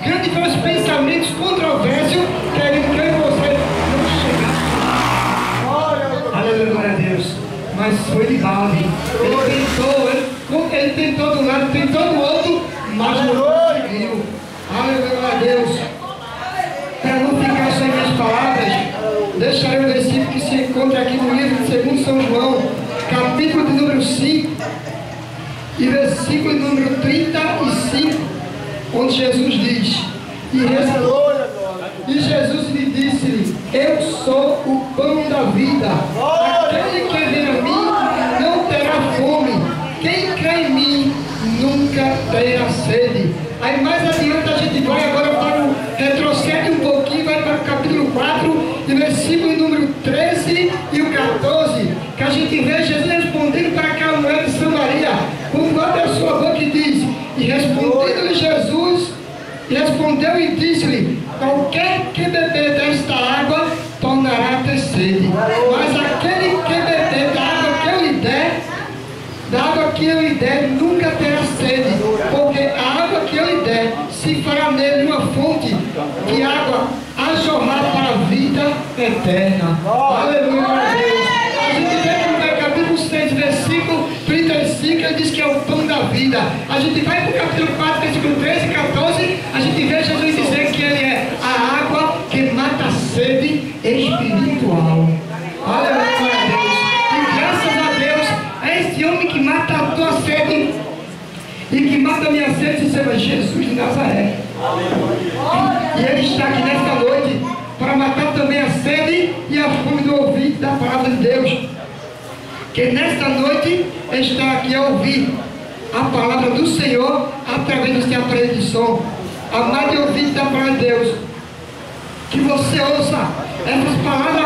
grande foi os pensamentos controversos, querendo que eu e você não chegasse. Aleluia, glória a Deus. Mas foi de base. Ele tentou do lado, tentou do outro, mas não conseguiu. Aleluia, glória a Deus. Para não ficar sem minhas palavras, deixarei o versículo que se encontra aqui no livro de 2 São João, capítulo de número 5, e versículo de número 35, onde Jesus diz: E Jesus lhe disse-lhe: Eu sou o pão da vida. Aquele que vem a mim não terá fome. Quem crê em mim nunca terá sede. Aí mais adiante a gente vai agora para o retrocede um pouquinho, vai para o capítulo 4, e versículo número 13 e o 14, que a gente vê Jesus respondendo para aquela mulher de Samaria, quando abre a sua boca e diz: E respondendo-lhe Jesus, respondeu e disse-lhe: Qualquer que beber desta água tornará a ter sede, mas aquele que beber da água que eu lhe der, nunca terá sede, porque a água que eu lhe der se fará nele uma fonte de água a jorrar para a vida eterna. Aleluia, Deus. A gente vê que no capítulo 6, versículo 35, ele diz que é o pão da vida. A gente vai para o capítulo 4, versículo 13 e 14, a gente vê Jesus dizer que ele é a água que mata a sede espiritual. Aleluia, Deus. E graças a Deus, é esse homem que mata a tua sede e que mata a minha sede, se chama Jesus de Nazaré. E ele está aqui nesta noite para matar também a sede e a fome do ouvido da palavra de Deus. Que nesta noite está aqui a ouvir a palavra do Senhor através do seu aparelho de som. Amado e ouvido da palavra de Deus, que você ouça essas palavras